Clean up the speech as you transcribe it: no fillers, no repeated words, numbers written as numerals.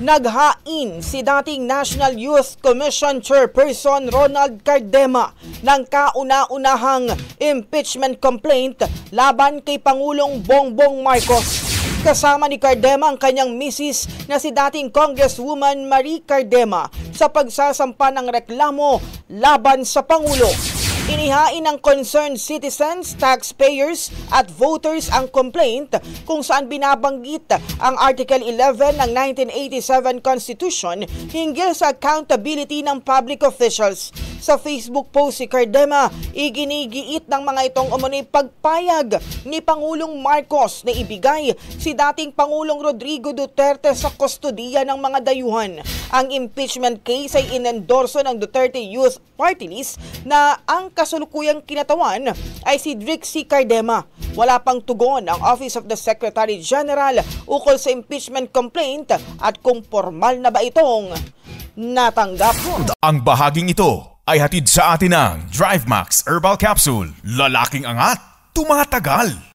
Naghain si dating National Youth Commission Chairperson Ronald Cardema ng kauna-unahang impeachment complaint laban kay Pangulong Bongbong Marcos. Kasama ni Cardema ang kanyang misis na si dating Congresswoman Marie Cardema sa pagsasampa ng reklamo laban sa Pangulo. Inihain ng concerned citizens, taxpayers at voters ang complaint kung saan binabanggit ang Article 11 ng 1987 Constitution hinggil sa accountability ng public officials. Sa Facebook post si Cardema, iginigiit ng mga itong umunoy pagpayag ni Pangulong Marcos na ibigay si dating Pangulong Rodrigo Duterte sa kustodiya ng mga dayuhan. Ang impeachment case ay inendorso ng Duterte Youth Party List na ang kasulukuyang kinatawan ay si Drixie Cardema. Wala pang tugon ang Office of the Secretary General ukol sa impeachment complaint at kung formal na ba itong natanggap. Ang bahaging ito ay hatid sa atin ng DriveMax Herbal Capsule. Lalaking angat, tumatagal.